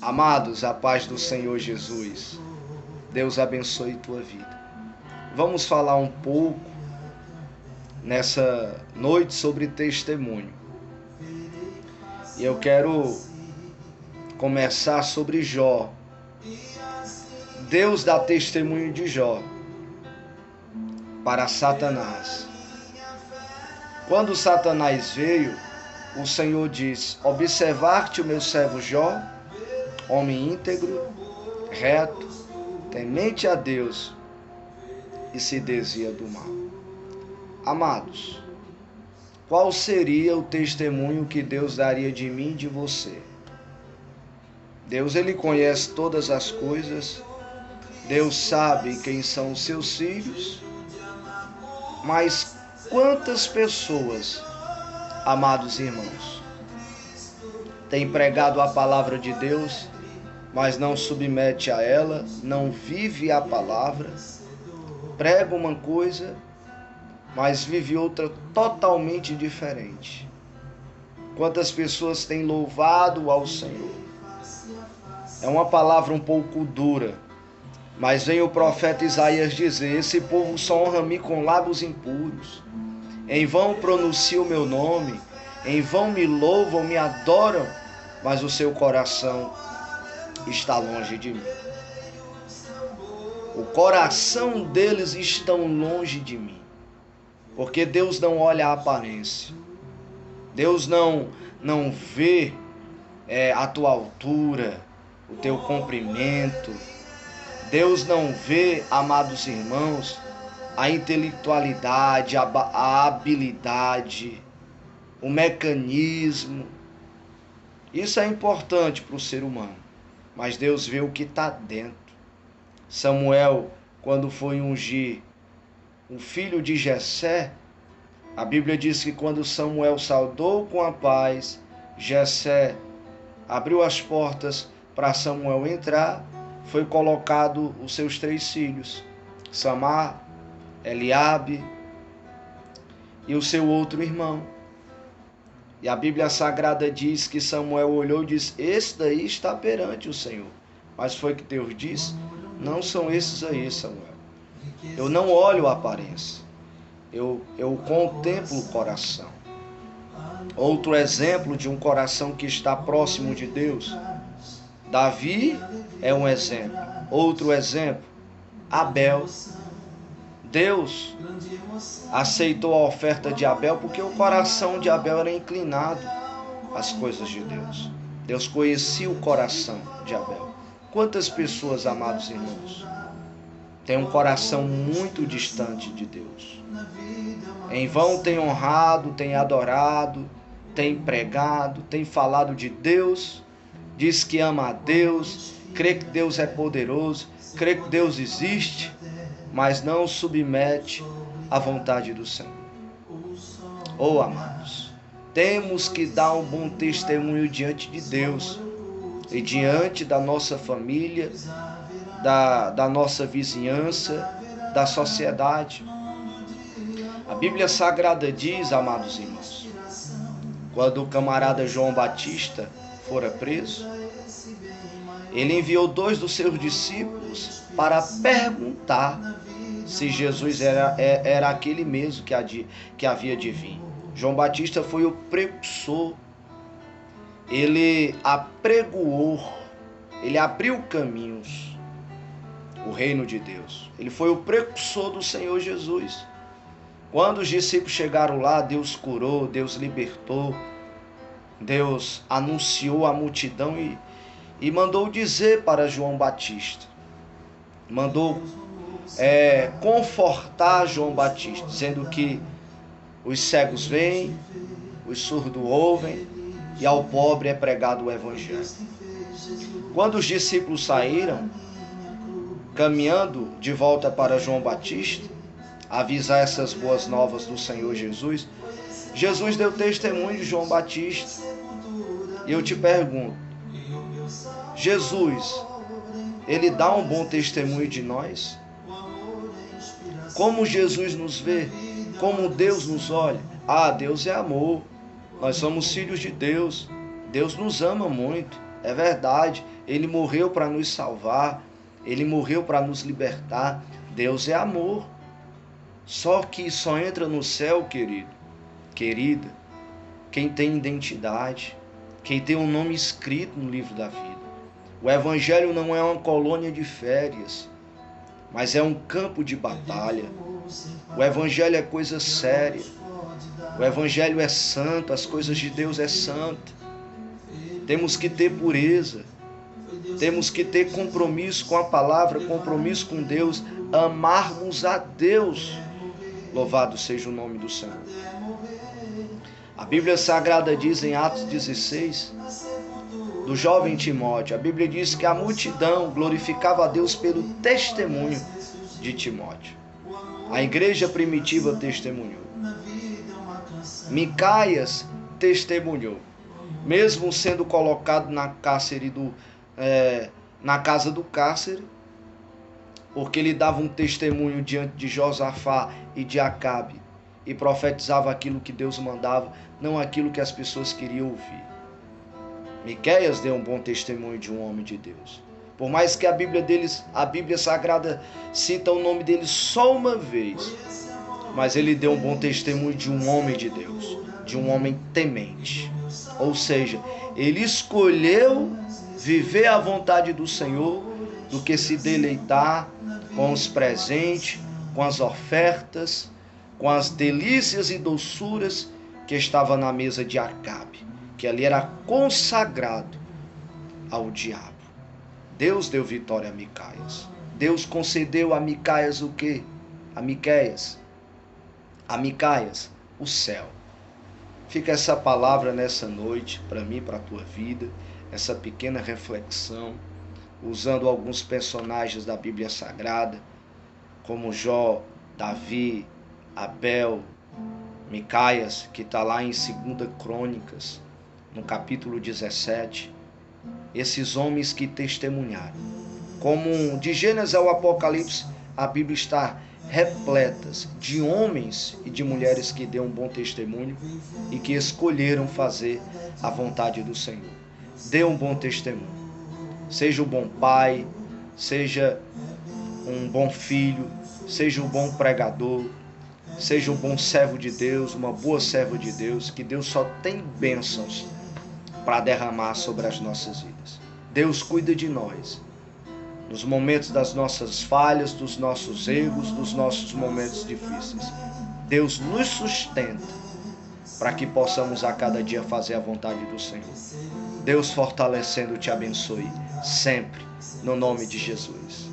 Amados, a paz do Senhor Jesus, Deus abençoe tua vida. Vamos falar um pouco nessa noite sobre testemunho. E eu quero começar sobre Jó. Deus dá testemunho de Jó para Satanás. Quando Satanás veio, o Senhor diz: observar-te o meu servo Jó, homem íntegro, reto, temente a Deus e se desvia do mal. Amados, qual seria o testemunho que Deus daria de mim e de você? Deus, Ele conhece todas as coisas. Deus sabe quem são os seus filhos. Mas quantas pessoas, amados irmãos, têm pregado a palavra de Deus, mas não submete a ela, não vive a palavra, prega uma coisa, mas vive outra totalmente diferente? Quantas pessoas têm louvado ao Senhor? É uma palavra um pouco dura, mas vem o profeta Isaías dizer: esse povo só honra-me com lábios impuros, em vão pronuncia o meu nome, em vão me louvam, me adoram, mas o seu coração está longe de mim. O coração deles está longe de mim, porque Deus não olha a aparência. Deus não vê a tua altura, o teu comprimento. Deus não vê, amados irmãos, a intelectualidade, a habilidade, o mecanismo. Isso é importante para o ser humano, mas Deus vê o que está dentro. Samuel, quando foi ungir o filho de Jessé, a Bíblia diz que quando Samuel saudou com a paz, Jessé abriu as portas para Samuel entrar, foi colocado os seus 3 filhos, Samar, Eliabe e o seu outro irmão. E a Bíblia Sagrada diz que Samuel olhou e disse: esse daí está perante o Senhor. Mas foi que Deus disse: não são esses aí, Samuel. Eu não olho a aparência, eu contemplo o coração. Outro exemplo de um coração que está próximo de Deus: Davi é um exemplo. Outro exemplo, Abel. Deus aceitou a oferta de Abel porque o coração de Abel era inclinado às coisas de Deus. Deus conhecia o coração de Abel. Quantas pessoas, amados irmãos, têm um coração muito distante de Deus? Em vão tem honrado, tem adorado, tem pregado, tem falado de Deus, diz que ama a Deus, crê que Deus é poderoso, crê que Deus existe, mas não submete à vontade do Senhor. Oh, amados, temos que dar um bom testemunho diante de Deus e diante da nossa família, da nossa vizinhança, da sociedade. A Bíblia Sagrada diz, amados irmãos, quando o camarada João Batista fora preso, ele enviou 2 dos seus discípulos para perguntar se Jesus era aquele mesmo que havia de vir. João Batista foi o precursor, ele apregoou, ele abriu caminhos, o reino de Deus. Ele foi o precursor do Senhor Jesus. Quando os discípulos chegaram lá, Deus curou, Deus libertou, Deus anunciou à multidão e mandou dizer para João Batista, mandou confortar João Batista, dizendo que os cegos veem, os surdos ouvem e ao pobre é pregado o evangelho. Quando os discípulos saíram, caminhando de volta para João Batista, avisar essas boas novas do Senhor Jesus, Jesus deu testemunho de João Batista. E eu te pergunto, Jesus, ele dá um bom testemunho de nós? Como Jesus nos vê? Como Deus nos olha? Ah, Deus é amor. Nós somos filhos de Deus. Deus nos ama muito. É verdade, Ele morreu para nos salvar, Ele morreu para nos libertar. Deus é amor. Só que só entra no céu, querido, querida, quem tem identidade, quem tem um nome escrito no livro da vida. O Evangelho não é uma colônia de férias, mas é um campo de batalha. O Evangelho é coisa séria. O Evangelho é santo, as coisas de Deus é santa. Temos que ter pureza. Temos que ter compromisso com a palavra, compromisso com Deus, amarmos a Deus. Louvado seja o nome do Senhor. A Bíblia Sagrada diz em Atos 16, do jovem Timóteo, a Bíblia diz que a multidão glorificava a Deus pelo testemunho de Timóteo. A igreja primitiva testemunhou. Micaias testemunhou. Mesmo sendo colocado na casa do cárcere, porque ele dava um testemunho diante de Josafá e de Acabe e profetizava aquilo que Deus mandava, não aquilo que as pessoas queriam ouvir. Miqueias deu um bom testemunho de um homem de Deus. Por mais que a Bíblia Sagrada cita o nome dele só uma vez, mas ele deu um bom testemunho de um homem de Deus, de um homem temente. Ou seja, ele escolheu viver a vontade do Senhor do que se deleitar com os presentes, com as ofertas, com as delícias e doçuras que estava na mesa de Acabe, que ali era consagrado ao diabo. Deus deu vitória a Micaias. Deus concedeu a Micaias o quê? A Micaias, o céu. Fica essa palavra nessa noite, para mim, para a tua vida, essa pequena reflexão, usando alguns personagens da Bíblia Sagrada, como Jó, Davi, Abel, Micaias, que está lá em 2 Crônicas, no capítulo 17. Esses homens que testemunharam. Como de Gênesis ao Apocalipse, a Bíblia está repleta de homens e de mulheres que deu um bom testemunho e que escolheram fazer a vontade do Senhor. Dê um bom testemunho. Seja um bom pai, seja um bom filho, seja um bom pregador, seja um bom servo de Deus, uma boa serva de Deus, que Deus só tem bênçãos para derramar sobre as nossas vidas. Deus cuida de nós, nos momentos das nossas falhas, dos nossos erros, dos nossos momentos difíceis. Deus nos sustenta para que possamos a cada dia fazer a vontade do Senhor. Deus fortalecendo te abençoe sempre, no nome de Jesus.